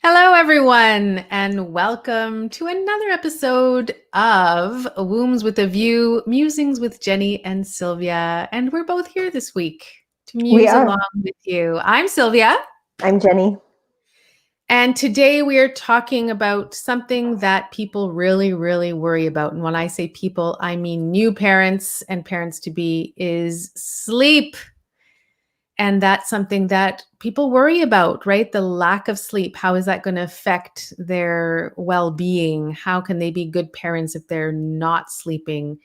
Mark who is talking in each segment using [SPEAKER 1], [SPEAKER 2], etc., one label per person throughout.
[SPEAKER 1] Hello, everyone, and welcome to another episode of Wombs with a View, Musings with Jenny and Sylvia. And we're both here this week to
[SPEAKER 2] We
[SPEAKER 1] muse along
[SPEAKER 2] are.
[SPEAKER 1] with you. I'm Sylvia,
[SPEAKER 2] I'm Jenny.
[SPEAKER 1] and today we are talking about something that people really, really worry about. And when I say people, I mean new parents and parents to be, is sleep. And that's something that people worry about, right? The lack of sleep. How is that going to affect their well being? How can they be good parents if they're not sleeping?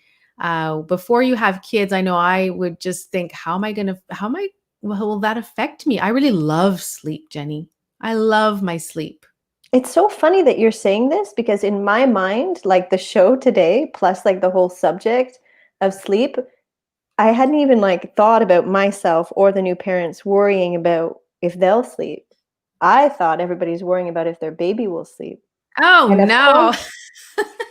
[SPEAKER 1] Before you have kids, I know I would just think, how will that affect me? I really love sleep, Jenny. I love my sleep.
[SPEAKER 2] It's so funny that you're saying this because in my mind, like the show today, plus like the whole subject of sleep, I hadn't even like thought about myself or the new parents worrying about if they'll sleep. I thought everybody's worrying about if their baby will sleep.
[SPEAKER 1] Oh,
[SPEAKER 2] And of
[SPEAKER 1] no.
[SPEAKER 2] course,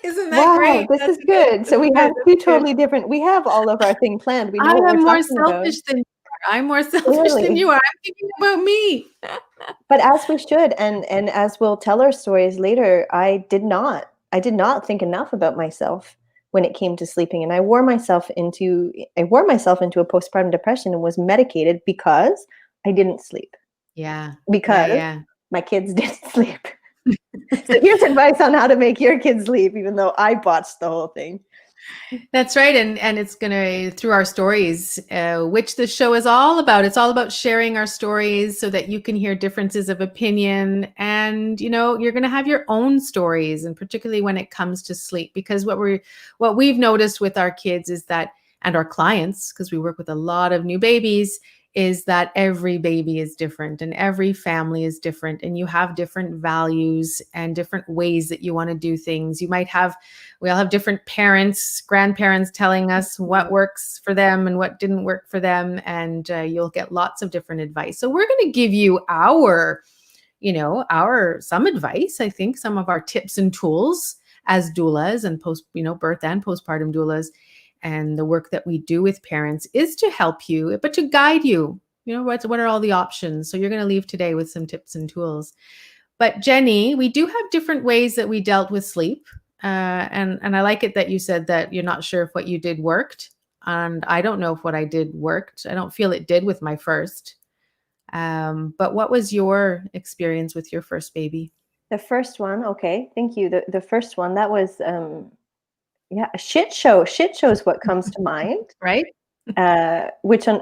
[SPEAKER 1] Isn't that
[SPEAKER 2] wow,
[SPEAKER 1] great?
[SPEAKER 2] this
[SPEAKER 1] That's
[SPEAKER 2] is
[SPEAKER 1] good.
[SPEAKER 2] good. So
[SPEAKER 1] That's
[SPEAKER 2] we
[SPEAKER 1] good.
[SPEAKER 2] have two
[SPEAKER 1] That's good.
[SPEAKER 2] totally different, we have all of our thing planned. We
[SPEAKER 1] I
[SPEAKER 2] know what we're
[SPEAKER 1] am more
[SPEAKER 2] talking about.
[SPEAKER 1] selfish than you are. I'm more selfish than
[SPEAKER 2] Clearly.
[SPEAKER 1] you are. I'm thinking about me.
[SPEAKER 2] But as we should, and as we'll tell our stories later, I did not think enough about myself when it came to sleeping, and I wore myself into a postpartum depression and was medicated because I didn't sleep,
[SPEAKER 1] Yeah. Yeah.
[SPEAKER 2] because
[SPEAKER 1] Yeah.
[SPEAKER 2] my kids didn't sleep. So here's advice on how to make your kids sleep, even though I botched the whole thing.
[SPEAKER 1] That's right. And it's going to, through our stories, which the show is all about. It's all about sharing our stories so that you can hear differences of opinion. And, you're going to have your own stories, and particularly when it comes to sleep, because what we've noticed with our kids is that, and our clients, because we work with a lot of new babies, is that every baby is different and every family is different, and you have different values and different ways that you want to do things. We all have different parents, grandparents telling us what works for them and what didn't work for them. And you'll get lots of different advice. So we're going to give you some advice, I think, some of our tips and tools as doulas and birth and postpartum doulas. And the work that we do with parents is to help you, but to guide you. What are all the options? So you're going to leave today with some tips and tools. But Jenny, we do have different ways that we dealt with sleep. And I like it that you said that you're not sure if what you did worked. And I don't know if what I did worked. I don't feel it did with my first. But what was your experience with your first baby?
[SPEAKER 2] The first one, okay, thank you. The first one, that was yeah, a shit show. Shit show is what comes to mind.
[SPEAKER 1] Right?
[SPEAKER 2] Which on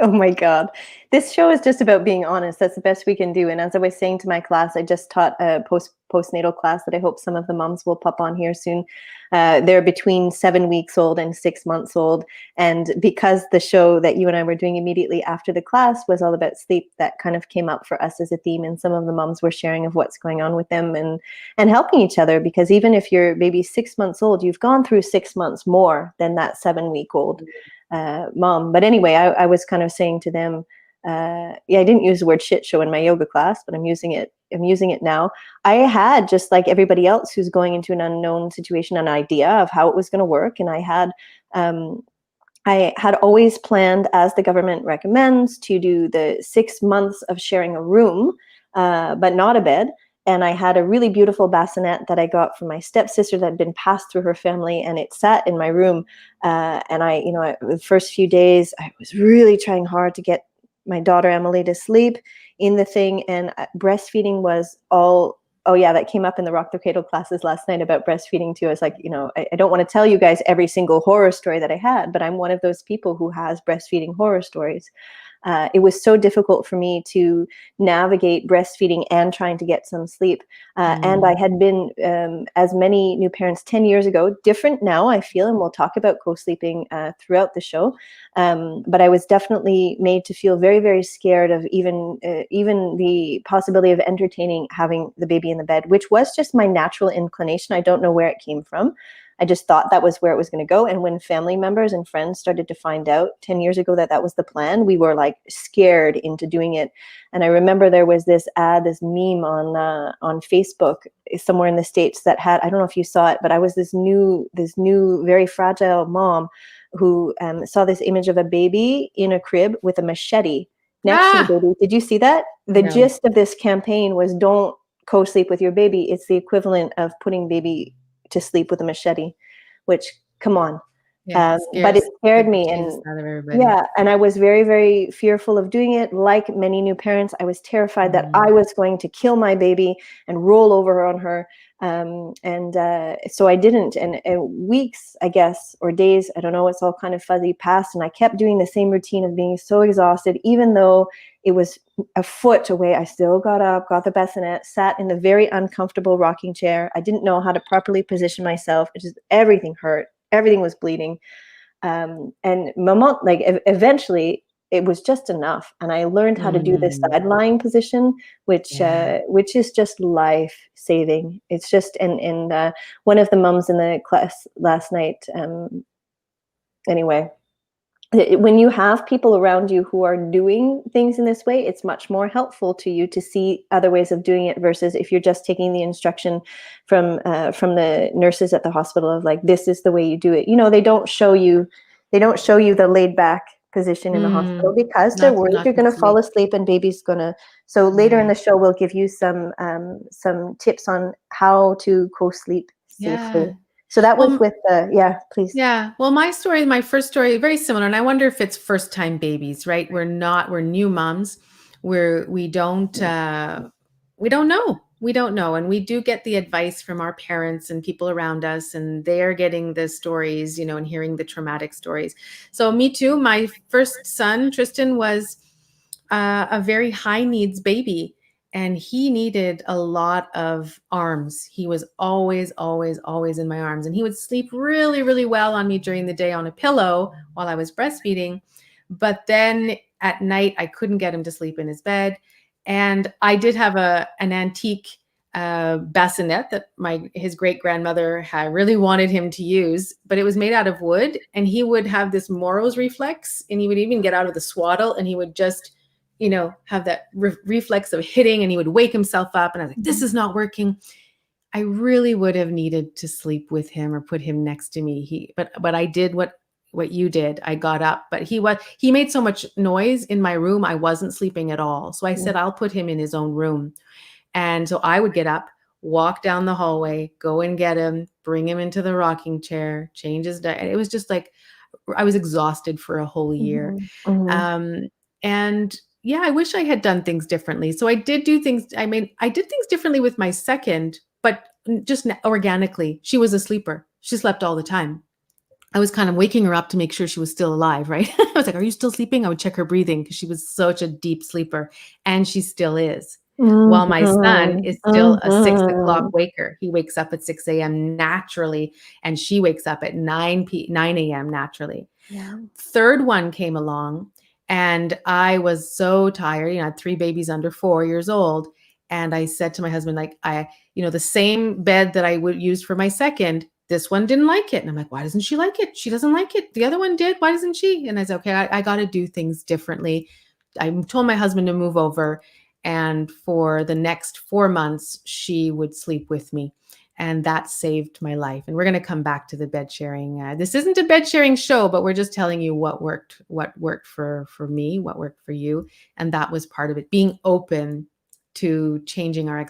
[SPEAKER 2] oh my god, this show is just about being honest. That's the best we can do. And as I was saying to my class, I just taught a postnatal class that I hope some of the moms will pop on here soon. They're between 7 weeks old and 6 months old, and because the show that you and I were doing immediately after the class was all about sleep, that kind of came up for us as a theme, and some of the moms were sharing of what's going on with them, and helping each other, because even if your baby's 6 months old, you've gone through 6 months more than that 7 week old mom. But anyway, I was kind of saying to them, yeah, I didn't use the word shit show in my yoga class, but I'm using it now. I had, just like everybody else who's going into an unknown situation, an idea of how it was going to work. And I had always planned, as the government recommends, to do the 6 months of sharing a room, but not a bed. And I had a really beautiful bassinet that I got from my stepsister that had been passed through her family, and it sat in my room. And the first few days, I was really trying hard to get my daughter Emily to sleep in the thing, and breastfeeding was all. Oh yeah, that came up in the Rock the Cradle classes last night about breastfeeding too. I was like, I don't want to tell you guys every single horror story that I had, but I'm one of those people who has breastfeeding horror stories. It was so difficult for me to navigate breastfeeding and trying to get some sleep. And I had been, as many new parents 10 years ago, different now, I feel, and we'll talk about co-sleeping throughout the show. But I was definitely made to feel very, very scared of even the possibility of entertaining having the baby in the bed, which was just my natural inclination. I don't know where it came from. I just thought that was where it was going to go. And when family members and friends started to find out 10 years ago that that was the plan, we were like scared into doing it. And I remember there was this meme on Facebook somewhere in the States that had, I don't know if you saw it, but I was this new, very fragile mom who saw this image of a baby in a crib with a machete, next to the
[SPEAKER 1] Ah,
[SPEAKER 2] baby. Did you see that? The
[SPEAKER 1] no.
[SPEAKER 2] gist of this campaign was don't co-sleep with your baby. It's the equivalent of putting baby to sleep with a machete, which, come on.
[SPEAKER 1] Yeah, it
[SPEAKER 2] But it
[SPEAKER 1] scares the
[SPEAKER 2] scared me.
[SPEAKER 1] bejesus
[SPEAKER 2] And
[SPEAKER 1] out of everybody.
[SPEAKER 2] yeah, and I was very, very fearful of doing it. Like many new parents, I was terrified that I
[SPEAKER 1] Mm.
[SPEAKER 2] was going to kill my baby and roll over on her. So I didn't. And weeks, I guess, or days, I don't know, it's all kind of fuzzy, passed. And I kept doing the same routine of being so exhausted, even though it was a foot away. I still got up, got the bassinet, sat in the very uncomfortable rocking chair. I didn't know how to properly position myself. It just, everything hurt. Everything was bleeding. And maman, like eventually it was just enough, and I learned how to do this
[SPEAKER 1] Mm.
[SPEAKER 2] side lying position,
[SPEAKER 1] Yeah.
[SPEAKER 2] which is just life saving. It's just, and one of the mums in the class last night, anyway, when you have people around you who are doing things in this way, it's much more helpful to you to see other ways of doing it versus if you're just taking the instruction from the nurses at the hospital of like, this is the way you do it. You know, they don't show you the laid back position in the hospital
[SPEAKER 1] Mm.
[SPEAKER 2] because they're
[SPEAKER 1] Not
[SPEAKER 2] worried
[SPEAKER 1] not
[SPEAKER 2] you're
[SPEAKER 1] to
[SPEAKER 2] going to fall
[SPEAKER 1] sleep.
[SPEAKER 2] asleep and baby's going to. So later in
[SPEAKER 1] Yeah.
[SPEAKER 2] the show, we'll give you some tips on how to co-sleep safely.
[SPEAKER 1] Yeah.
[SPEAKER 2] So that was
[SPEAKER 1] Well,
[SPEAKER 2] with the, yeah, please.
[SPEAKER 1] yeah. Well, my first story, very similar. And I wonder if it's first time babies, right? We're new moms. We we don't know. We don't know. And we do get the advice from our parents and people around us, and they're getting the stories, and hearing the traumatic stories. So me too. My first son, Tristan, was a very high needs baby, and he needed a lot of arms. He was always, always, always in my arms, and he would sleep really, really well on me during the day on a pillow while I was breastfeeding. But then at night, I couldn't get him to sleep in his bed. And I did have an antique bassinet that his great grandmother had really wanted him to use, but it was made out of wood, and he would have this Moro's reflex, and he would even get out of the swaddle, and he would just have that reflex of hitting, and he would wake himself up. And I was like, this is not working. I really would have needed to sleep with him or put him next to me. But I did what you did. I got up, but he made so much noise in my room. I wasn't sleeping at all. So I said, I'll put him in his own room. And so I would get up, walk down the hallway, go and get him, bring him into the rocking chair, change his diet. It was just like I was exhausted for a whole year.
[SPEAKER 2] Mhm, mhm.
[SPEAKER 1] Um, and yeah, I wish I had done things differently. So I did do things. I mean, I did things differently with my second, but just organically. She was a sleeper. She slept all the time. I was kind of waking her up to make sure she was still alive, right? I was like, "Are you still sleeping?" I would check her breathing because she was such a deep sleeper, and she still is. While my son
[SPEAKER 2] Mhm,
[SPEAKER 1] is still a 6 o'clock
[SPEAKER 2] mhm.
[SPEAKER 1] waker. He wakes up at 6 a.m. naturally, and she wakes up at 9 a.m. naturally.
[SPEAKER 2] Yeah.
[SPEAKER 1] Third one came along, and I was so tired. I had 3 babies under 4 years old. And I said to my husband, like, the same bed that I would use for my second, this one didn't like it. And I'm like, why doesn't she like it? She doesn't like it. The other one did. Why doesn't she? And I said, okay, I got to do things differently. I told my husband to move over. And for the next 4 months, she would sleep with me, and that saved my life. And we're going to come back to the bed sharing. This isn't a bed sharing show, but we're just telling you what worked for me, what worked for you, and that was part of it. Being open to changing our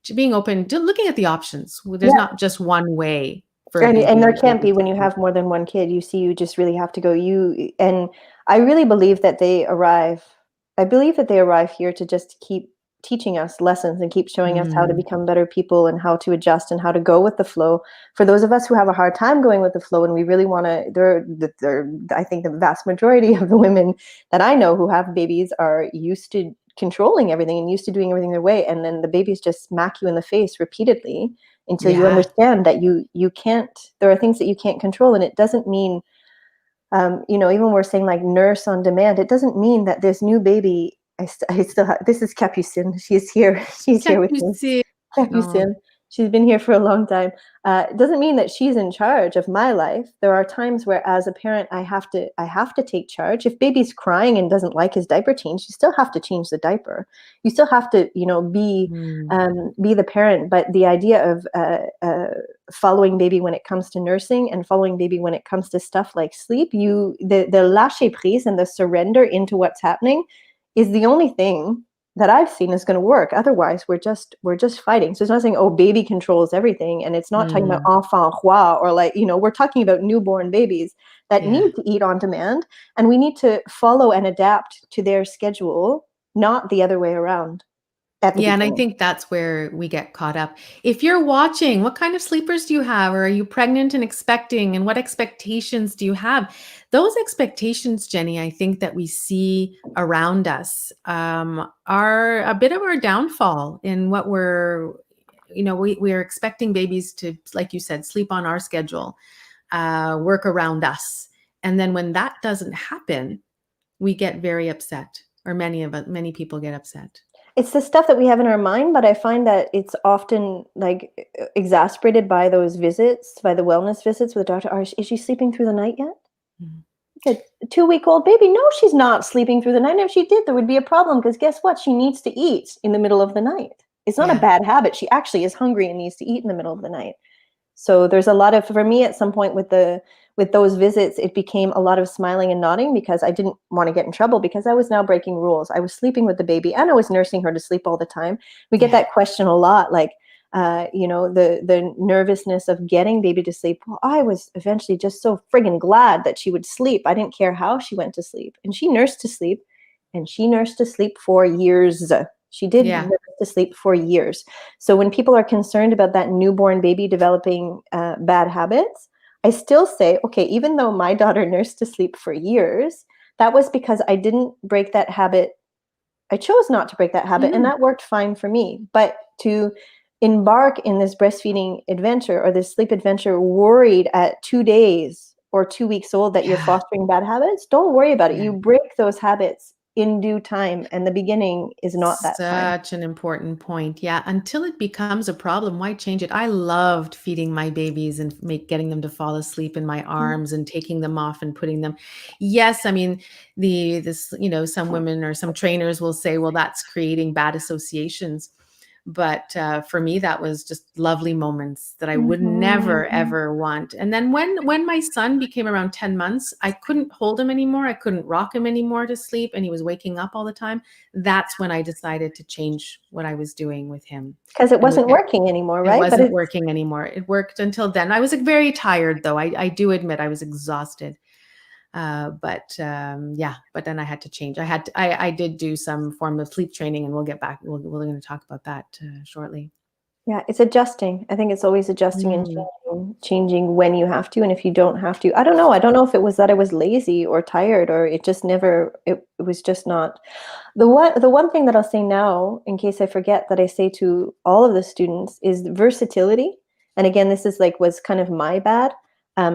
[SPEAKER 1] to being open to looking at the options. There's
[SPEAKER 2] Yeah.
[SPEAKER 1] not just one way for a
[SPEAKER 2] And there can't
[SPEAKER 1] baby
[SPEAKER 2] be
[SPEAKER 1] to
[SPEAKER 2] when you
[SPEAKER 1] sleep.
[SPEAKER 2] have more than one kid. You just really have to go. And I really believe that they arrive. I believe that they arrive here to just keep teaching us lessons and keep showing us how to
[SPEAKER 1] Mm,
[SPEAKER 2] become better people and how to adjust and how to go with the flow. For those of us who have a hard time going with the flow and we really want to, I think the vast majority of the women that I know who have babies are used to controlling everything and used to doing everything their way, and then the babies just smack you in the face repeatedly until you
[SPEAKER 1] yeah.
[SPEAKER 2] understand that you can't, there are things that you can't control. And it doesn't mean, even we're saying like nurse on demand, it doesn't mean that this new baby, I still have, this is Capucine, she's here, she's here with me.
[SPEAKER 1] Capucine. Oh,
[SPEAKER 2] Capucine. She's been here for a long time. It doesn't mean that she's in charge of my life. There are times where, as a parent, I have to take charge. If baby's crying and doesn't like his diaper change, you still have to change the diaper. You still have to,
[SPEAKER 1] mm,
[SPEAKER 2] be the parent. But the idea of following baby when it comes to nursing and following baby when it comes to stuff like sleep, the lâcher prise and the surrender into what's happening is the only thing that I've seen is going to work. Otherwise, we're just fighting. So it's not saying, oh, baby controls everything, and it's not talking about
[SPEAKER 1] Mm,
[SPEAKER 2] enfant roi, or like, we're talking about newborn babies that
[SPEAKER 1] yeah.
[SPEAKER 2] need to eat on demand, and we need to follow and adapt to their schedule, not the other way around at the
[SPEAKER 1] Yeah, and I
[SPEAKER 2] beginning.
[SPEAKER 1] think that's where we get caught up. If you're watching, what kind of sleepers do you have? Or are you pregnant and expecting? And what expectations do you have? Those expectations, Jenny, I think that we see around us are a bit of our downfall in what we're expecting babies to, like you said, sleep on our schedule, work around us. And then when that doesn't happen, we get very upset, or many people get upset.
[SPEAKER 2] It's the stuff that we have in our mind, but I find that it's often like exasperated by those visits, by the wellness visits with the doctor. Is she sleeping through the night yet?
[SPEAKER 1] Mm.
[SPEAKER 2] Like a 2-week-old baby? No, she's not sleeping through the night. And if she did, there would be a problem, because guess what? She needs to eat in the middle of the night. It's not a
[SPEAKER 1] Yeah.
[SPEAKER 2] bad habit. She actually is hungry and needs to eat in the middle of the night. So there's a lot of, for me at some point with those visits, it became a lot of smiling and nodding, because I didn't want to get in trouble, because I was now breaking rules. I was sleeping with the baby and I was nursing her to sleep all the time. We get
[SPEAKER 1] Yeah.
[SPEAKER 2] that question a lot, like, the nervousness of getting baby to sleep. Well, I was eventually just so friggin' glad that she would sleep. I didn't care how she went to sleep. And she nursed to sleep, and she nursed to sleep for years. She did
[SPEAKER 1] Yeah.
[SPEAKER 2] nurse to sleep for years. So when people are concerned about that newborn baby developing bad habits, I still say, okay, even though my daughter nursed to sleep for years, that was because I didn't break that habit. I chose not to break that habit, and
[SPEAKER 1] Mhm.
[SPEAKER 2] that worked fine for me. But to embark in this breastfeeding adventure or this sleep adventure worried at 2 days or 2 weeks old that you're
[SPEAKER 1] Yeah.
[SPEAKER 2] fostering bad habits, don't worry about it.
[SPEAKER 1] Yeah.
[SPEAKER 2] You break those habits in due time, and the beginning is not that time.
[SPEAKER 1] Such an important point. Yeah. Until it becomes a problem, why change it? I loved feeding my babies and getting them to fall asleep in my arms and taking them off and putting them. Yes. I mean, some women or some trainers will say, well, that's creating bad associations. But for me, that was just lovely moments that I would never
[SPEAKER 2] Mhm.
[SPEAKER 1] ever want. And then when my son became around 10 months, I couldn't hold him anymore. I couldn't rock him anymore to sleep, and he was waking up all the time. That's when I decided to change what I was doing with him.
[SPEAKER 2] Because it
[SPEAKER 1] And
[SPEAKER 2] wasn't working anymore,
[SPEAKER 1] it
[SPEAKER 2] right? But
[SPEAKER 1] wasn't
[SPEAKER 2] it's
[SPEAKER 1] working anymore. It worked until then. I was very tired, though. I do admit I was exhausted. Yeah, but then I had to change. I did do some form of sleep training, and we'll get back. We're going to talk about that shortly.
[SPEAKER 2] Yeah, it's adjusting. I think it's always adjusting and
[SPEAKER 1] Mm,
[SPEAKER 2] changing when you have to, and if you don't have to. I don't know. I don't know if it was that I was lazy or tired, or it just never. It was just not. The one thing that I'll say now, in case I forget, that I say to all of the students is versatility. And again, this is like was kind of my bad.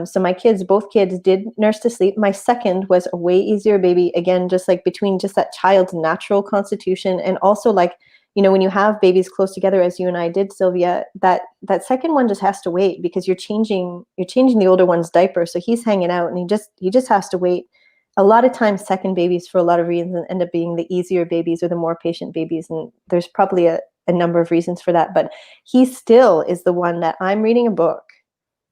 [SPEAKER 2] So my kids, both kids, did nurse to sleep. My second was a way easier baby. Again, just like between just that child's natural constitution, and also like, when you have babies close together, as you and I did, Sylvia, that second one just has to wait, because you're changing the older one's diaper, so he's hanging out, and he just has to wait. A lot of times, second babies, for a lot of reasons, end up being the easier babies or the more patient babies, and there's probably a number of reasons for that. But he still is the one that I'm reading a book.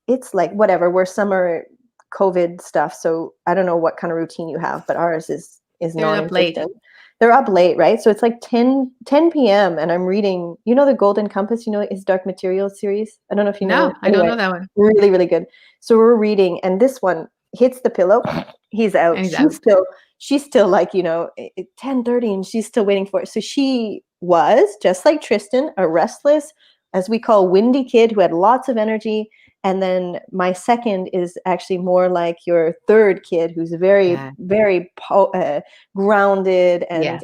[SPEAKER 2] It's like whatever. We're summer COVID stuff, so I don't know what kind of routine you have, but ours is
[SPEAKER 1] they're up late.
[SPEAKER 2] non-existent. They're up late, right? So it's like 10 p.m. and I'm reading, the Golden Compass, his Dark Materials series. I don't know if you know it.
[SPEAKER 1] No, I don't
[SPEAKER 2] Anyway,
[SPEAKER 1] know that one.
[SPEAKER 2] really, really good. So we're reading, and this one hits the pillow. He's
[SPEAKER 1] And
[SPEAKER 2] out.
[SPEAKER 1] he's
[SPEAKER 2] She's
[SPEAKER 1] out.
[SPEAKER 2] still, she's still like, 10:30, and she's still waiting for it. So she was, just like Tristan, a restless, as we call, windy kid who had lots of energy. And then my second is actually more like your third kid, who's very,
[SPEAKER 1] Yeah.
[SPEAKER 2] very grounded, and
[SPEAKER 1] Yes.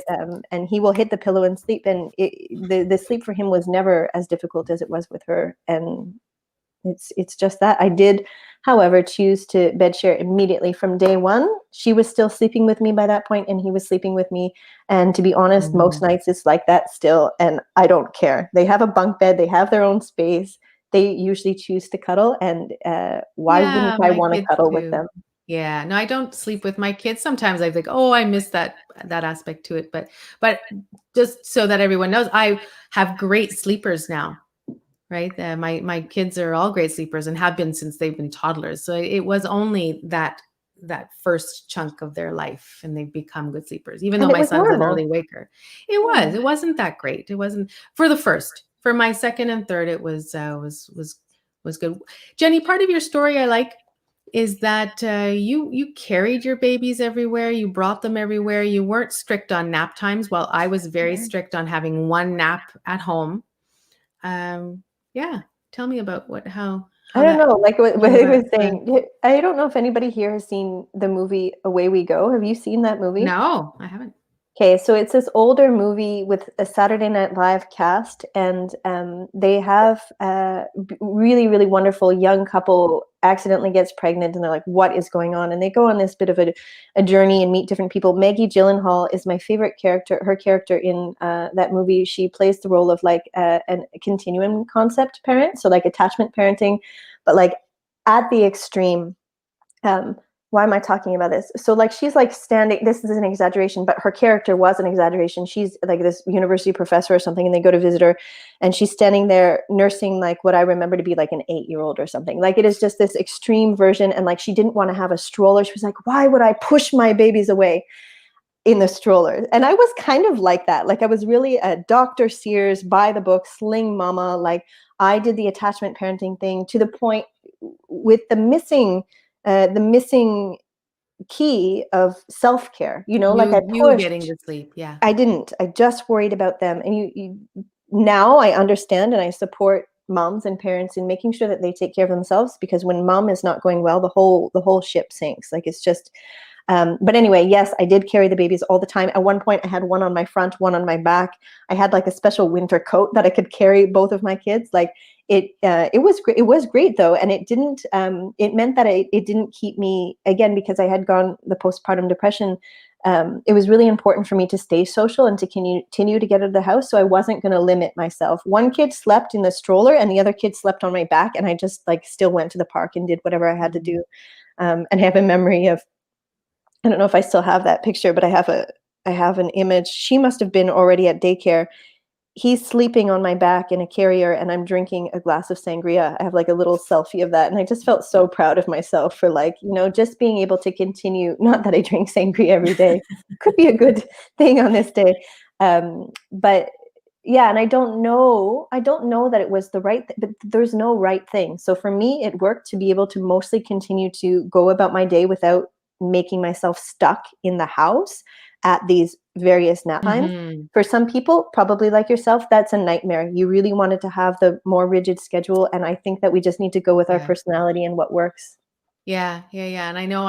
[SPEAKER 2] he will hit the pillow and sleep. And the sleep for him was never as difficult as it was with her. And it's just that I did, however, choose to bed share immediately from day one. She was still sleeping with me by that point, and he was sleeping with me. And to be honest, most
[SPEAKER 1] Mhm.
[SPEAKER 2] nights it's like that still, and I don't care. They have a bunk bed, they have their own space. They usually choose to cuddle, and why wouldn't
[SPEAKER 1] Yeah,
[SPEAKER 2] I
[SPEAKER 1] my
[SPEAKER 2] want to
[SPEAKER 1] kids
[SPEAKER 2] cuddle with
[SPEAKER 1] too.
[SPEAKER 2] them?
[SPEAKER 1] Yeah. No, I don't sleep with my kids. Sometimes I think, oh, I miss that aspect to it. But just so that everyone knows, I have great sleepers now. Right. My kids are all great sleepers and have been since they've been toddlers. So it was only that that first chunk of their life, and they become good sleepers. Even though
[SPEAKER 2] And it
[SPEAKER 1] my
[SPEAKER 2] was
[SPEAKER 1] son's an
[SPEAKER 2] normal.
[SPEAKER 1] early waker,
[SPEAKER 2] Yeah.
[SPEAKER 1] it wasn't that great. It wasn't for the first. For my second and third, it was good. Jenny, part of your story I like is that you carried your babies everywhere, you brought them everywhere, you weren't strict on nap times, while I was very
[SPEAKER 2] Yeah.
[SPEAKER 1] strict on having one nap at home. Yeah, tell me about
[SPEAKER 2] I
[SPEAKER 1] how
[SPEAKER 2] don't
[SPEAKER 1] that
[SPEAKER 2] know, like what
[SPEAKER 1] came
[SPEAKER 2] I
[SPEAKER 1] about.
[SPEAKER 2] was saying. I don't know if anybody here has seen the movie Away We Go. Have you seen that movie?
[SPEAKER 1] No, I haven't.
[SPEAKER 2] Okay, so it's this older movie with a Saturday Night Live cast, and they have a really, really wonderful young couple accidentally gets pregnant, and they're like, "What is going on?" And they go on this bit of a journey and meet different people. Maggie Gyllenhaal is my favorite character. Her character in that movie, she plays the role of like a continuum concept parent, so like attachment parenting, but like at the extreme. um, why am I talking about this? So like she's like standing, this is an exaggeration, but her character was an exaggeration. She's like this university professor or something, and they go to visit her, and she's standing there nursing like what I remember to be like an 8-year-old or something. Like it is just this extreme version. And like she didn't want to have a stroller. She was like, why would I push my babies away in the stroller? And I was kind of like that. Like I was really a Dr. Sears, buy the book, sling mama. Like I did the attachment parenting thing to the point with the missing key of self-care. Like I
[SPEAKER 1] You getting
[SPEAKER 2] pushed.
[SPEAKER 1] to sleep, yeah.
[SPEAKER 2] I didn't. I just worried about them. And you now I understand and I support moms and parents in making sure that they take care of themselves, because when mom is not going well, the whole ship sinks. Like it's just but anyway, yes, I did carry the babies all the time. At one point, I had one on my front, one on my back. I had like a special winter coat that I could carry both of my kids. Like it was great. It was great though, and it didn't. It meant that it didn't keep me, again, because I had gone the postpartum depression. It was really important for me to stay social and to continue to get out of the house. So I wasn't going to limit myself. One kid slept in the stroller, and the other kid slept on my back, and I just like still went to the park and did whatever I had to
[SPEAKER 1] Mhm.
[SPEAKER 2] do. And I have a memory of, I don't know if I still have that picture, but I have an image. She must have been already at daycare. He's sleeping on my back in a carrier, and I'm drinking a glass of sangria. I have like a little selfie of that, and I just felt so proud of myself for like, just being able to continue. Not that I drink sangria every day. Could be a good thing on this day. But yeah, and I don't know that it was the right but there's no right thing. So for me, it worked to be able to mostly continue to go about my day without making myself stuck in the house at these various nap times.
[SPEAKER 1] Mhm.
[SPEAKER 2] For some people, probably like yourself, that's a nightmare. You really wanted to have the more rigid schedule, and I think that we just need to go with our
[SPEAKER 1] Yeah.
[SPEAKER 2] personality and what works.
[SPEAKER 1] Yeah, yeah, yeah. And I know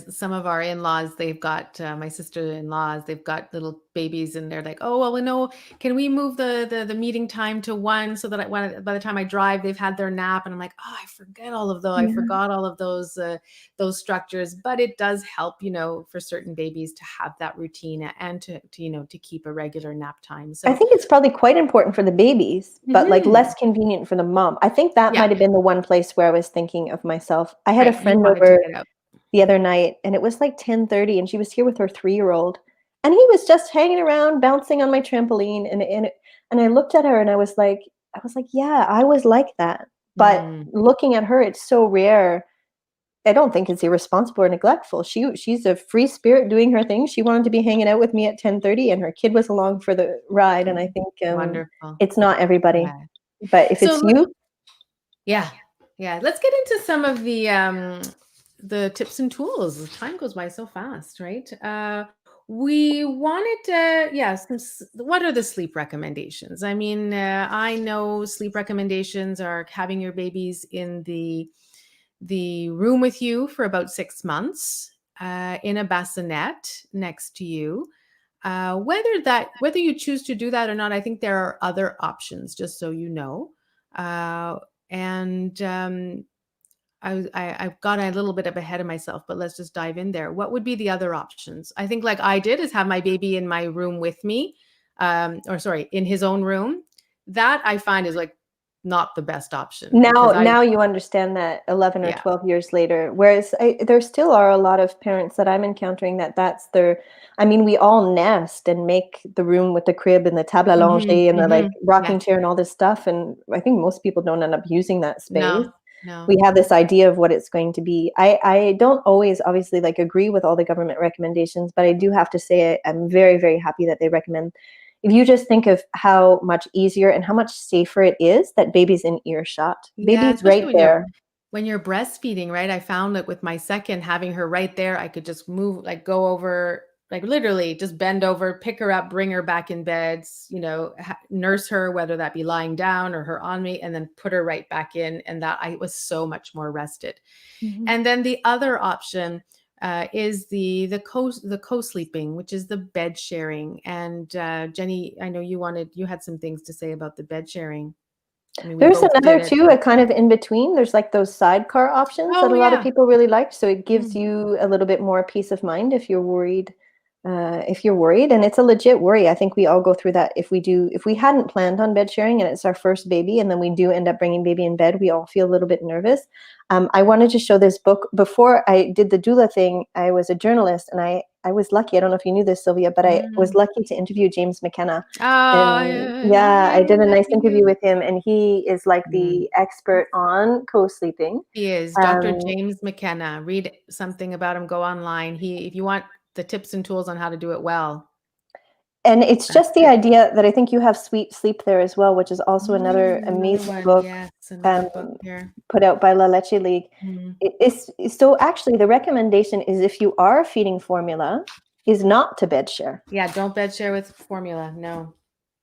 [SPEAKER 1] some of our in-laws, they've got my sister-in-laws, they've got little babies, and they're like, "Oh, well, we know, can we move the meeting time to 1 so that by the time I drive, they've had their nap." And I'm like, "Oh, I
[SPEAKER 2] Yeah.
[SPEAKER 1] forgot all of those structures." But it does help, for certain babies to have that routine and to keep a regular nap time.
[SPEAKER 2] I
[SPEAKER 1] So,
[SPEAKER 2] think it's probably quite important for the babies, but like less
[SPEAKER 1] mhm.
[SPEAKER 2] convenient for the mom. I think that
[SPEAKER 1] Yeah,
[SPEAKER 2] might have been the one place where I was thinking of myself. I had a
[SPEAKER 1] right. You
[SPEAKER 2] friend
[SPEAKER 1] wanted to
[SPEAKER 2] over
[SPEAKER 1] get out.
[SPEAKER 2] the other night, and it was like 10:30, and she was here with her 3-year-old, and he was just hanging around bouncing on my trampoline. And I looked at her, and I was like, yeah, I was like that. But
[SPEAKER 1] Mm.
[SPEAKER 2] looking at her, it's so rare. I don't think it's irresponsible or neglectful. She's a free spirit doing her thing. She wanted to be hanging out with me at 10:30, and her kid was along for the ride. And I think
[SPEAKER 1] Wonderful.
[SPEAKER 2] it's not everybody,
[SPEAKER 1] Yeah.
[SPEAKER 2] but if
[SPEAKER 1] So
[SPEAKER 2] it's you.
[SPEAKER 1] yeah. Yeah. Let's get into some of the tips and tools. The time goes by so fast, right? We wanted to, yes, what are the sleep recommendations? I mean, I know sleep recommendations are having your babies in the room with you for about 6 months, in a bassinet next to you. Whether you choose to do that or not, I think there are other options, just so you know. Uh, and I've got a little bit of ahead of myself, but let's just dive in there. What would be the other options? I think, like I did, is have my baby in my room with me, or sorry, in his own room. That I find is like not the best option
[SPEAKER 2] Now
[SPEAKER 1] because
[SPEAKER 2] now you understand that 11 or
[SPEAKER 1] yeah.
[SPEAKER 2] 12 years later, whereas there still are a lot of parents that I'm encountering that's their. I mean, we all nest and make the room with the crib and the table à
[SPEAKER 1] Hmm.
[SPEAKER 2] langer and the, like,
[SPEAKER 1] Hmm. Yeah.
[SPEAKER 2] rocking chair and all this stuff, and I think most people don't end up using that
[SPEAKER 1] No,
[SPEAKER 2] space. We
[SPEAKER 1] No.
[SPEAKER 2] have this idea of what it's going to be. I don't always obviously like agree with all the government recommendations, but I do have to say I'm very, very happy that they recommend. If you just think of how much easier and how much safer it is that baby's in earshot,
[SPEAKER 1] Yeah,
[SPEAKER 2] baby's
[SPEAKER 1] especially
[SPEAKER 2] right there.
[SPEAKER 1] when you're breastfeeding, right? I found that with my second, having her right there, I could just move, like go over, like literally just bend over, pick her up, bring her back in bed, nurse her, whether that be lying down or her on me, and then put her right back in. And that I was so much more rested.
[SPEAKER 2] Mhm.
[SPEAKER 1] And then the other option is the co-sleeping, which is the bed sharing. And Jenny, I know you had some things to say about the bed sharing. I mean, we
[SPEAKER 2] There's
[SPEAKER 1] both did
[SPEAKER 2] another
[SPEAKER 1] it,
[SPEAKER 2] too,
[SPEAKER 1] but
[SPEAKER 2] a kind of in between. There's like those sidecar options that
[SPEAKER 1] oh
[SPEAKER 2] a lot of
[SPEAKER 1] yeah.
[SPEAKER 2] people really like. So it gives
[SPEAKER 1] Mm.
[SPEAKER 2] you a little bit more peace of mind if you're worried. If you're worried, and it's a legit worry. I think we all go through that. If we hadn't planned on bed sharing and it's our first baby, and then we do end up bringing baby in bed, we all feel a little bit nervous. I wanted to show this book. Before I did the doula thing, I was a journalist, and I was lucky. I don't know if you knew this, Sylvia, but I was
[SPEAKER 1] Mm.
[SPEAKER 2] lucky to interview James McKenna.
[SPEAKER 1] Oh,
[SPEAKER 2] And
[SPEAKER 1] yeah,
[SPEAKER 2] yeah, I did a
[SPEAKER 1] yay,
[SPEAKER 2] nice
[SPEAKER 1] lucky
[SPEAKER 2] interview
[SPEAKER 1] you.
[SPEAKER 2] with him, and he is like
[SPEAKER 1] Mm.
[SPEAKER 2] the expert on co-sleeping.
[SPEAKER 1] He is Dr.
[SPEAKER 2] Um,
[SPEAKER 1] James McKenna. Read something about him, go online. If you want the tips and tools on how to do it well,
[SPEAKER 2] and it's
[SPEAKER 1] that's
[SPEAKER 2] just the
[SPEAKER 1] it.
[SPEAKER 2] idea that I think you have Sweet Sleep there as well, which is also another
[SPEAKER 1] Another
[SPEAKER 2] amazing
[SPEAKER 1] one,
[SPEAKER 2] book
[SPEAKER 1] yes, another
[SPEAKER 2] um,
[SPEAKER 1] book here.
[SPEAKER 2] put out by La Leche League.
[SPEAKER 1] Mm.
[SPEAKER 2] So actually, the recommendation is if you are feeding formula, is not to bed share.
[SPEAKER 1] Yeah, don't bed share with formula. No.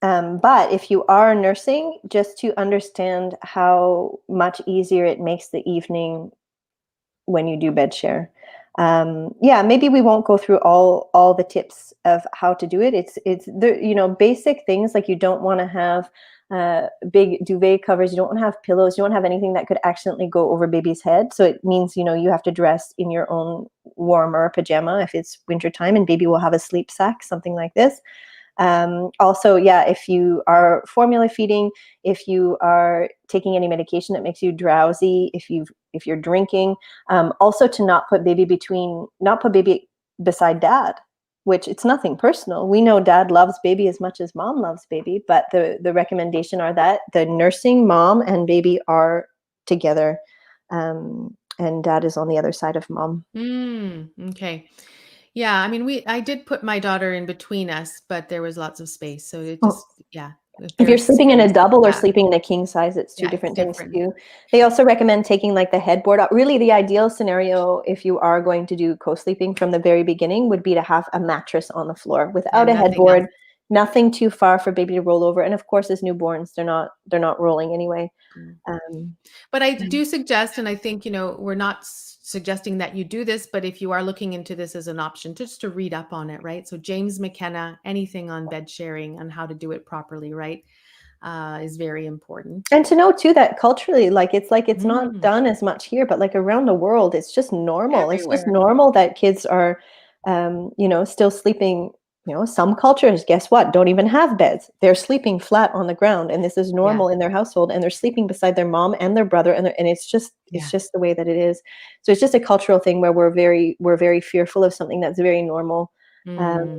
[SPEAKER 2] But if you are nursing, just to understand how much easier it makes the evening when you do bed share. Yeah, maybe we won't go through all the tips of how to do it. It's the basic things like you don't want to have big duvet covers. You don't want to have pillows. You don't have anything that could accidentally go over baby's head. So it means you have to dress in your own warmer pajama if it's wintertime, and baby will have a sleep sack, something like this. Also, yeah, if you are formula feeding, if you are taking any medication that makes you drowsy, if you're drinking, also to not put baby beside dad, which it's nothing personal. We know dad loves baby as much as mom loves baby, but the recommendation are that the nursing mom and baby are together, and dad is on the other side of mom.
[SPEAKER 1] Okay. Yeah, I mean, I did put my daughter in between us, but there was lots of space. So it
[SPEAKER 2] Oh,
[SPEAKER 1] just, yeah, if
[SPEAKER 2] if you're
[SPEAKER 1] there's
[SPEAKER 2] sleeping in a
[SPEAKER 1] space,
[SPEAKER 2] double or
[SPEAKER 1] yeah,
[SPEAKER 2] sleeping in a king size, it's two
[SPEAKER 1] yeah, it's
[SPEAKER 2] different things
[SPEAKER 1] different.
[SPEAKER 2] too. They also recommend taking like the headboard out. Really, the ideal scenario, if you are going to do co-sleeping from the very beginning, would be to have a mattress on the floor without
[SPEAKER 1] And
[SPEAKER 2] a
[SPEAKER 1] nothing else.
[SPEAKER 2] headboard, nothing too far for baby to roll over. And of course, as newborns, they're not rolling anyway.
[SPEAKER 1] Mm.
[SPEAKER 2] Um,
[SPEAKER 1] But I do suggest, and I think, we're not suggesting that you do this, but if you are looking into this as an option, just to read up on it, right? So James McKenna, anything on bed sharing and how to do it properly, right, is very important.
[SPEAKER 2] and to know too that culturally, it's not
[SPEAKER 1] Mm,
[SPEAKER 2] done as much here, but like around the world, it's just normal. It's just
[SPEAKER 1] everywhere.
[SPEAKER 2] normal that kids are, still sleeping. Some cultures, guess what? Don't even have beds. They're sleeping flat on the ground, and this is
[SPEAKER 1] Yeah.
[SPEAKER 2] normal in their household. And they're sleeping beside their mom and their brother, and it's
[SPEAKER 1] Yeah.
[SPEAKER 2] just the way that it is. So it's just a cultural thing where we're very fearful of something that's very normal. Um,
[SPEAKER 1] Mm.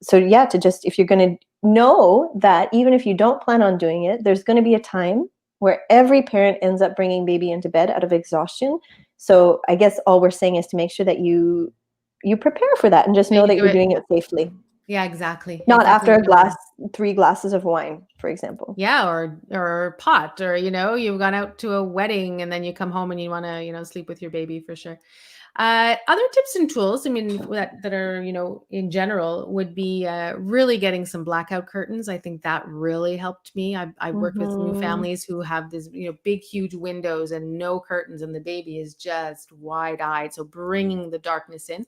[SPEAKER 2] so yeah, to just if you're going to know that even if you don't plan on doing it, there's going to be a time where every parent ends up bringing baby into bed out of exhaustion. So I guess all we're saying is to make sure that you prepare for that and just
[SPEAKER 1] So
[SPEAKER 2] know
[SPEAKER 1] you
[SPEAKER 2] that
[SPEAKER 1] do
[SPEAKER 2] you're
[SPEAKER 1] it.
[SPEAKER 2] doing it safely,
[SPEAKER 1] Yeah, exactly.
[SPEAKER 2] not
[SPEAKER 1] Exactly.
[SPEAKER 2] after
[SPEAKER 1] You
[SPEAKER 2] a
[SPEAKER 1] don't
[SPEAKER 2] glass
[SPEAKER 1] want.
[SPEAKER 2] 3 glasses of wine, for example.
[SPEAKER 1] Yeah, or pot, or you've gone out to a wedding and then you come home and you want to sleep with your baby for sure. Other tips and tools, I mean, that are in general would be really getting some blackout curtains. I think that really helped me. I've worked with new
[SPEAKER 2] Hmm.
[SPEAKER 1] families who have this big huge windows and no curtains, and the baby is just wide eyed. So bringing the darkness in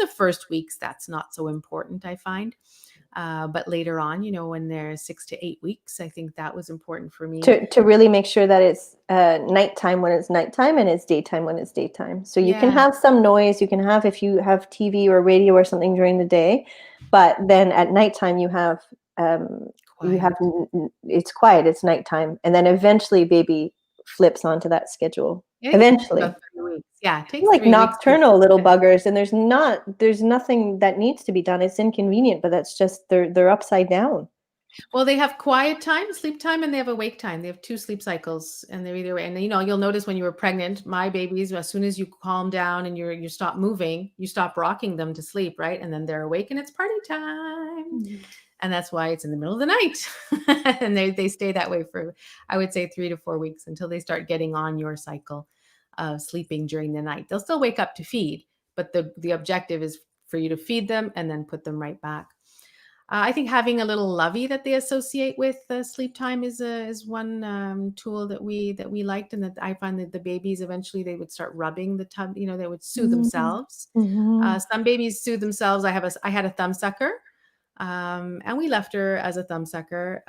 [SPEAKER 1] the first weeks, that's not so important, I find. But later on, when they're 6 to 8 weeks, I think that was important for me.
[SPEAKER 2] To really make sure that it's nighttime when it's nighttime and it's daytime when it's daytime. So you can
[SPEAKER 1] Yeah,
[SPEAKER 2] have some noise. You can have if you have TV or radio or something during the day, but then at nighttime um, you have
[SPEAKER 1] quiet.
[SPEAKER 2] it's quiet. It's nighttime, and then eventually baby flips onto that schedule.
[SPEAKER 1] It takes
[SPEAKER 2] Eventually,
[SPEAKER 1] about 3 weeks. Yeah, it takes
[SPEAKER 2] like
[SPEAKER 1] 3 weeks to
[SPEAKER 2] nocturnal little
[SPEAKER 1] finish.
[SPEAKER 2] buggers, and there's nothing that needs to be done. It's inconvenient, but that's just they're upside down.
[SPEAKER 1] Well, they have quiet time, sleep time, and they have awake time. They have 2 sleep cycles, and they're either and, you'll notice when you were pregnant, my babies, as soon as you calm down and you stop moving, you stop rocking them to sleep, right? And then they're awake and it's party time.
[SPEAKER 2] Mhm.
[SPEAKER 1] And that's why it's in the middle of the night. And they stay that way for, I would say, 3 to 4 weeks until they start getting on your cycle of sleeping during the night. They'll still wake up to feed, but the objective is for you to feed them and then put them right back. I think having a little lovey that they associate with sleep time is one tool that we liked, and that I find that the babies eventually they would start rubbing the tub. They would soothe
[SPEAKER 2] Mhm.
[SPEAKER 1] themselves.
[SPEAKER 2] Mhm.
[SPEAKER 1] Some babies soothe themselves. I had a thumb sucker, and we left her as a thumb sucker.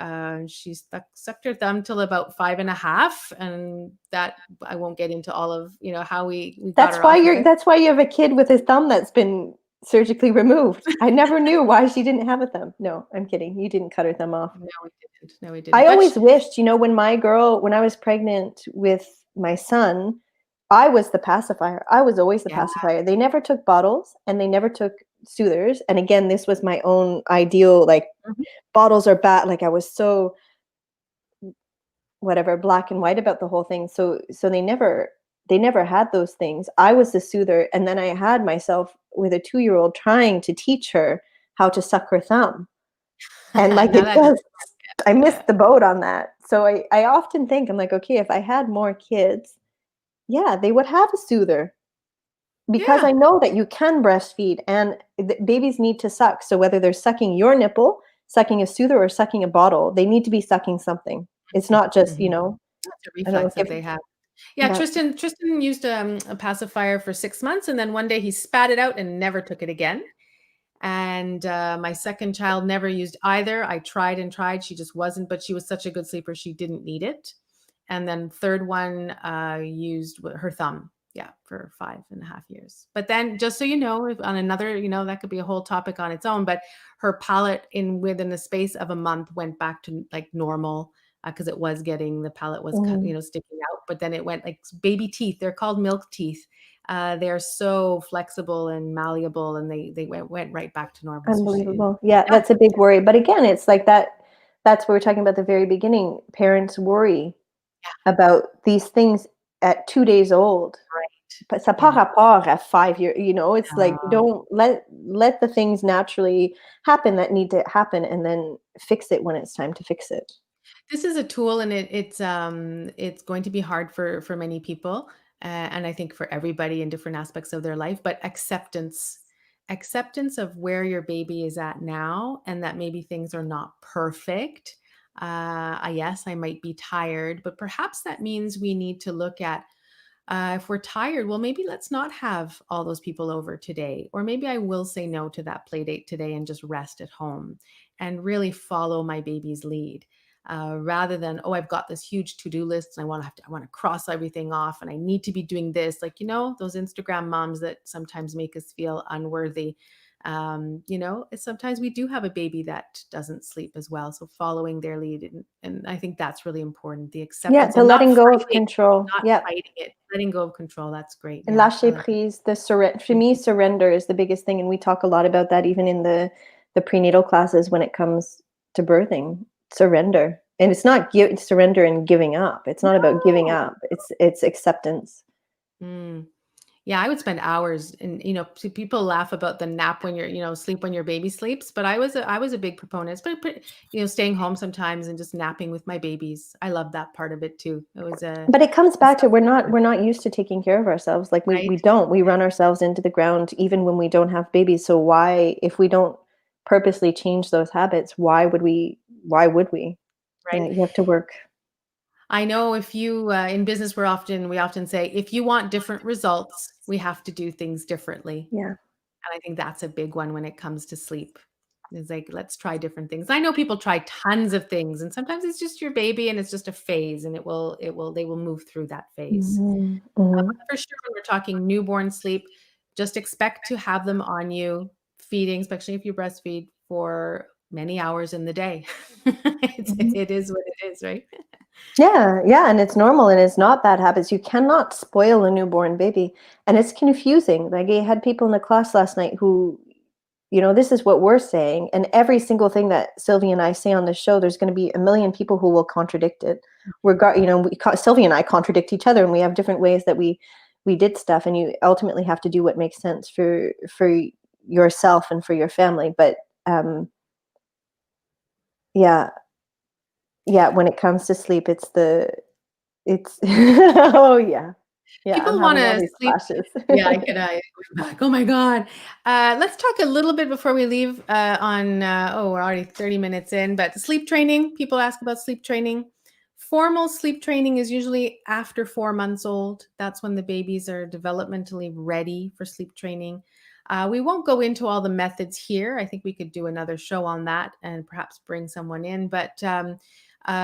[SPEAKER 1] She sucked her thumb till about 5.5, and that I won't get into all of how we got
[SPEAKER 2] That's
[SPEAKER 1] her
[SPEAKER 2] why
[SPEAKER 1] off of
[SPEAKER 2] you're
[SPEAKER 1] it.
[SPEAKER 2] that's why you have a kid with his thumb that's been surgically removed. I never knew why she didn't have a thumb. No, I'm kidding. You didn't cut her thumb off.
[SPEAKER 1] No, we didn't. No, we didn't.
[SPEAKER 2] I
[SPEAKER 1] But
[SPEAKER 2] always wished, when I was pregnant with my son, I was the pacifier. I was always the
[SPEAKER 1] yeah.
[SPEAKER 2] pacifier. They never took bottles and they never took soothers. And again, this was my own ideal, like
[SPEAKER 1] Mhm.
[SPEAKER 2] bottles are bad. Like I was so whatever black and white about the whole thing. So they never had those things. I was the soother, and then I had myself with a 2-year-old trying to teach her how to suck her thumb. And like
[SPEAKER 1] Now
[SPEAKER 2] it
[SPEAKER 1] that
[SPEAKER 2] just I
[SPEAKER 1] yeah.
[SPEAKER 2] missed the boat on that. So I often think, I'm like, okay, if I had more kids, yeah, they would have a soother because I
[SPEAKER 1] Yeah.
[SPEAKER 2] know that you can breastfeed and babies need to suck. So whether they're sucking your nipple, sucking a soother, or sucking a bottle, they need to be sucking something. It's not just,
[SPEAKER 1] Mhm. That's a
[SPEAKER 2] I don't know,
[SPEAKER 1] reflex that
[SPEAKER 2] give
[SPEAKER 1] they have. Yeah,
[SPEAKER 2] that.
[SPEAKER 1] Tristan used a pacifier for 6 months, and then one day he spat it out and never took it again. And my second child never used either. I tried and tried. She just wasn't, but she was such a good sleeper, she didn't need it. And then third one used her thumb. Yeah, for 5.5 years. But then, just so you know, if on another, that could be a whole topic on its own. But her palate, in within the space of a month, went back to like normal because it was getting the palate was
[SPEAKER 2] Mhm.
[SPEAKER 1] sticking out. But then it went like baby teeth. They're called milk teeth. They're so flexible and malleable, and they went right back to normal. So she,
[SPEAKER 2] Unbelievable. Yeah,
[SPEAKER 1] yeah,
[SPEAKER 2] that's a big worry. But again, it's like that's what we're talking about at the very beginning. Parents worry about these things at 2 days old.
[SPEAKER 1] right,
[SPEAKER 2] But ça par
[SPEAKER 1] yeah.
[SPEAKER 2] rapport at 5 year, it's like
[SPEAKER 1] No.
[SPEAKER 2] don't let the things naturally happen that need to happen and then fix it when it's time to fix it.
[SPEAKER 1] This is a tool, and it's going to be hard for many people, and I think for everybody in different aspects of their life. But acceptance of where your baby is at now, and that maybe things are not perfect. Yes, I might be tired, but perhaps that means we need to look at if we're tired, well, maybe let's not have all those people over today. Or maybe I will say no to that play date today and just rest at home and really follow my baby's lead. Rather than, oh, I've got this huge to-do list and I want to cross everything off and I need to be doing this. Like, those Instagram moms that sometimes make us feel unworthy. Sometimes we do have a baby that doesn't sleep as well. So following their lead, and I think that's really important. The
[SPEAKER 2] Yeah,
[SPEAKER 1] acceptance
[SPEAKER 2] the
[SPEAKER 1] and not
[SPEAKER 2] letting go of
[SPEAKER 1] fighting
[SPEAKER 2] control.
[SPEAKER 1] not
[SPEAKER 2] Yeah.
[SPEAKER 1] fighting it, letting go of control, that's great, yeah, I
[SPEAKER 2] Lâcher
[SPEAKER 1] like that.
[SPEAKER 2] prise, the surrender. For
[SPEAKER 1] Mm.
[SPEAKER 2] me, surrender is the biggest thing, and we talk a lot about that even in the prenatal classes when it comes to birthing. Surrender, and it's not surrender and giving up. It's not about giving
[SPEAKER 1] No.
[SPEAKER 2] up. It's acceptance.
[SPEAKER 1] Mm. Yeah, I would spend hours and, people laugh about the nap when sleep when your baby sleeps, but I was a big proponent, but staying home sometimes and just napping with my babies. I love that part of it too. It was
[SPEAKER 2] But it comes
[SPEAKER 1] a
[SPEAKER 2] back to
[SPEAKER 1] self-care,
[SPEAKER 2] we're not used to taking care of ourselves. Like we
[SPEAKER 1] right?
[SPEAKER 2] we don't. We run ourselves into the ground even when we don't have babies. So why, if we don't purposely change those habits, why would we?
[SPEAKER 1] Right.
[SPEAKER 2] You have to work.
[SPEAKER 1] I know if you in business we often say if you want different results, we have to do things differently.
[SPEAKER 2] Yeah.
[SPEAKER 1] And I think that's a big one when it comes to sleep. It's like, let's try different things. I know people try tons of things, and sometimes it's just your baby and it's just a phase, and they will move through that phase.
[SPEAKER 2] Mhm. Mhm.
[SPEAKER 1] But for sure, when we're talking newborn sleep, just expect to have them on you feeding, especially if you breastfeed, for many hours in the day.
[SPEAKER 2] Mhm.
[SPEAKER 1] It is what it is, right?
[SPEAKER 2] Yeah, yeah, and it's normal and it's not bad habits. You cannot spoil a newborn baby, and it's confusing. Like I had people in the class last night who this is what we're saying. And every single thing that Sylvie and I say on the show, there's going to be a million people who will contradict it. Sylvie and I contradict each other, and we have different ways that we did stuff. And you ultimately have to do what makes sense for yourself and for your family. But yeah, when it comes to sleep, it's oh yeah, I'm
[SPEAKER 1] People
[SPEAKER 2] having all
[SPEAKER 1] wanna
[SPEAKER 2] these
[SPEAKER 1] sleep.
[SPEAKER 2] flashes.
[SPEAKER 1] Yeah, I could, going back. Oh my god. Let's talk a little bit before we leave, we're already 30 minutes in, but sleep training, people ask about sleep training. Formal sleep training is usually after 4 months old. That's when the babies are developmentally ready for sleep training. We won't go into all the methods here. I think we could do another show on that and perhaps bring someone in, but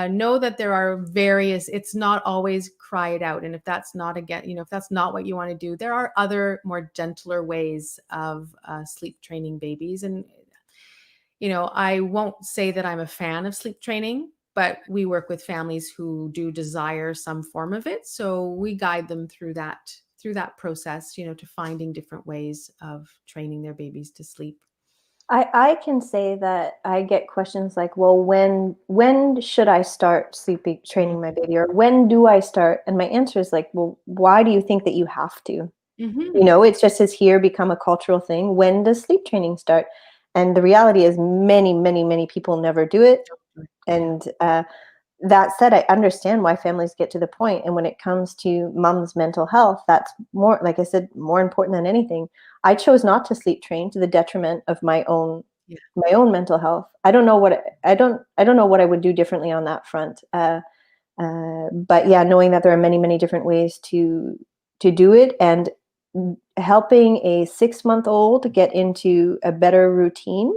[SPEAKER 1] know that there are various, it's not always cry it out. And if that's not, again, if that's not what you want to do, there are other more gentler ways of sleep training babies. And I won't say that I'm a fan of sleep training, but we work with families who do desire some form of it, so we guide them through that process, to finding different ways of training their babies to sleep.
[SPEAKER 2] I can say that I get questions like, well, when should I start sleeping training my baby, or when do I start? And my answer is like, well, why do you think that you have to?
[SPEAKER 1] Mm-hmm.
[SPEAKER 2] It just has here become a cultural thing. When does sleep training start? And the reality is many, many, many people never do it.
[SPEAKER 1] Yeah.
[SPEAKER 2] And that said, I understand why families get to the point. And when it comes to mom's mental health, that's more, like I said, more important than anything. I chose not to sleep train to the detriment of
[SPEAKER 1] Yeah.
[SPEAKER 2] my own mental health. I don't know what I would do differently on that front. But yeah, knowing that there are many, many different ways to do it, and helping a 6-month-old get into a better routine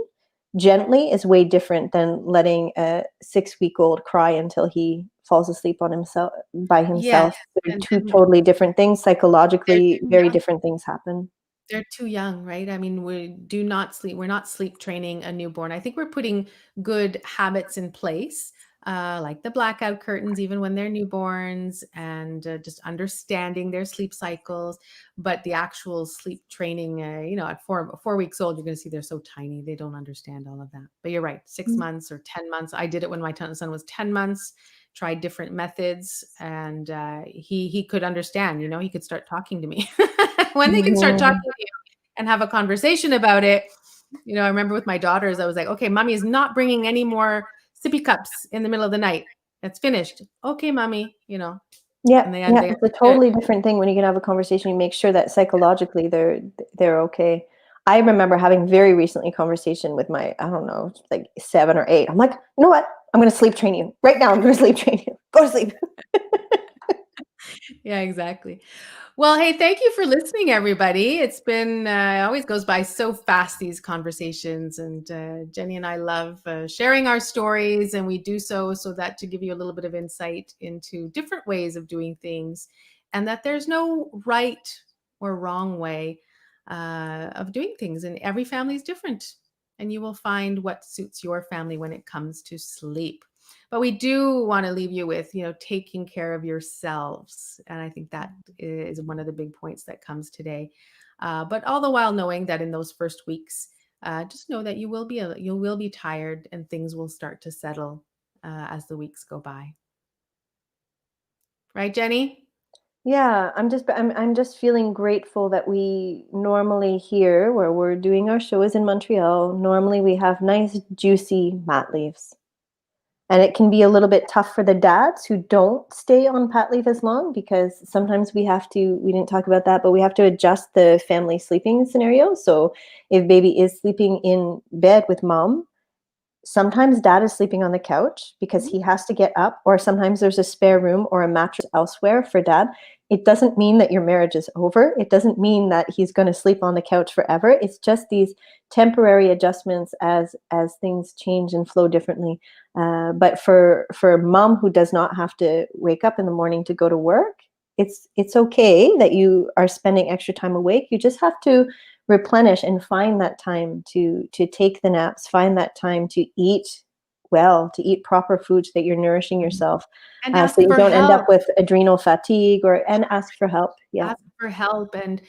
[SPEAKER 2] gently is way different than letting a 6-week-old cry until he falls asleep on himself by
[SPEAKER 1] Yes,
[SPEAKER 2] himself. They're
[SPEAKER 1] and
[SPEAKER 2] two
[SPEAKER 1] then
[SPEAKER 2] totally different things.
[SPEAKER 1] they're
[SPEAKER 2] Psychologically,
[SPEAKER 1] too
[SPEAKER 2] very
[SPEAKER 1] young.
[SPEAKER 2] different things happen.
[SPEAKER 1] They're too young, right? I mean, we're not sleep training a newborn. I think we're putting good habits in place, like the blackout curtains, even when they're newborns, and just understanding their sleep cycles. But the actual sleep training, at 4 weeks old, you're going to see they're so tiny, they don't understand all of that. But you're right, 6 months or 10 months. I did it when my son was 10 months. Tried different methods, and he could understand. He could start talking to me. When they can start talking
[SPEAKER 2] Mhm.
[SPEAKER 1] to you and have a conversation about it. I remember with my daughters, I was like, okay, mommy is not bringing any more sippy cups in the middle of the night. That's finished. Okay, mommy,
[SPEAKER 2] Yeah,
[SPEAKER 1] and they
[SPEAKER 2] yeah,
[SPEAKER 1] they
[SPEAKER 2] it's a
[SPEAKER 1] understood.
[SPEAKER 2] totally different thing when you can have a conversation. You make sure that psychologically they're okay. I remember having very recently a conversation with my, I don't know, like 7 or 8. I'm like, you know what? I'm going to sleep train you right now. I'm going to sleep train you. Go to sleep.
[SPEAKER 1] Yeah, exactly. Well, hey, thank you for listening, everybody. It's been, it always goes by so fast, these conversations. And Jenny and I love sharing our stories, and we do so that to give you a little bit of insight into different ways of doing things, and that there's no right or wrong way of doing things. And every family is different. And you will find what suits your family when it comes to sleep. But we do want to leave you with, taking care of yourselves. And I think that is one of the big points that comes today. But all the while knowing that in those first weeks, just know that you will be tired, and things will start to settle as the weeks go by. Right, Jenny?
[SPEAKER 2] Yeah, I'm just feeling grateful that we normally here where we're doing our shows in Montreal, normally we have nice juicy mat leaves. And it can be a little bit tough for the dads who don't stay on pat leave as long, because sometimes we didn't talk about that, but we have to adjust the family sleeping scenario. So if baby is sleeping in bed with mom, sometimes dad is sleeping on the couch because
[SPEAKER 1] Mhm.
[SPEAKER 2] he has to get up, or sometimes there's a spare room or a mattress elsewhere for dad. It doesn't mean that your marriage is over. It doesn't mean that he's going to sleep on the couch forever. It's just these temporary adjustments as things change and flow differently. But for mom who does not have to wake up in the morning to go to work, it's okay that you are spending extra time awake. You just have to replenish and find that time to take the naps, find that time to eat well, to eat proper food so that you're nourishing yourself,
[SPEAKER 1] And
[SPEAKER 2] so
[SPEAKER 1] ask
[SPEAKER 2] you
[SPEAKER 1] for
[SPEAKER 2] don't end up
[SPEAKER 1] help.
[SPEAKER 2] with adrenal fatigue, and ask for help. Yeah.
[SPEAKER 1] Ask for help. And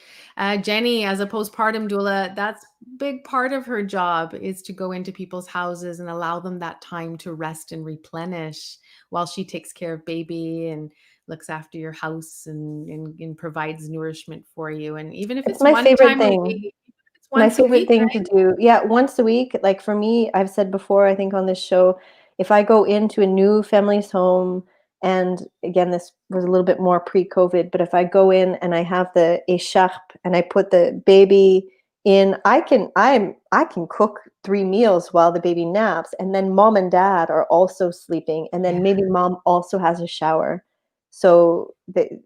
[SPEAKER 1] Jenny, as a postpartum doula, that's a big part of her job, is to go into people's houses and allow them that time to rest and replenish while she takes care of baby and looks after your house and provides nourishment for you. And even if
[SPEAKER 2] It's
[SPEAKER 1] it's
[SPEAKER 2] my
[SPEAKER 1] one
[SPEAKER 2] favorite
[SPEAKER 1] time a
[SPEAKER 2] thing.
[SPEAKER 1] week, even if it's
[SPEAKER 2] My
[SPEAKER 1] once a
[SPEAKER 2] favorite
[SPEAKER 1] week,
[SPEAKER 2] thing to
[SPEAKER 1] right?
[SPEAKER 2] do. Yeah, once a week. Like for me, I've said before, I think on this show, if I go into a new family's home, and again, this was a little bit more pre-COVID, but if I go in and I have the écharpe and I put the baby in, I can cook 3 meals while the baby naps, and then mom and dad are also sleeping, and then maybe mom also has a shower. So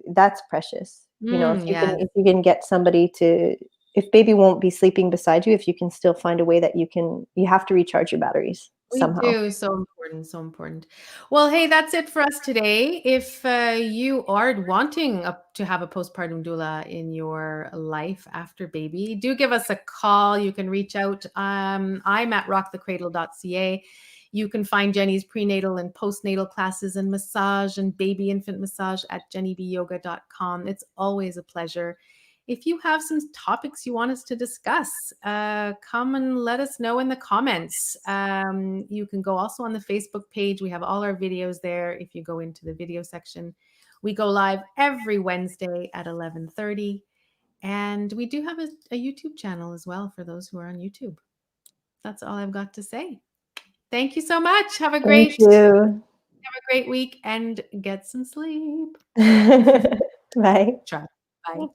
[SPEAKER 2] that's precious.
[SPEAKER 1] Yeah.
[SPEAKER 2] If you can get somebody to, if baby won't be sleeping beside you, if you can still find a way that you have to recharge your batteries
[SPEAKER 1] We
[SPEAKER 2] somehow.
[SPEAKER 1] do. So important. So important. Well, hey, that's it for us today. If you are wanting to have a postpartum doula in your life after baby, do give us a call. You can reach out. I'm at rockthecradle.ca. You can find Jenny's prenatal and postnatal classes and massage and baby infant massage at jennybyoga.com. It's always a pleasure. If you have some topics you want us to discuss, come and let us know in the comments. You can go also on the Facebook page. We have all our videos there. If you go into the video section, we go live every Wednesday at 11:30. And we do have a YouTube channel as well for those who are on YouTube. That's all I've got to say. Thank you so much.
[SPEAKER 2] Thank you.
[SPEAKER 1] Have a great week and get some sleep.
[SPEAKER 2] Bye.
[SPEAKER 1] Try. Bye.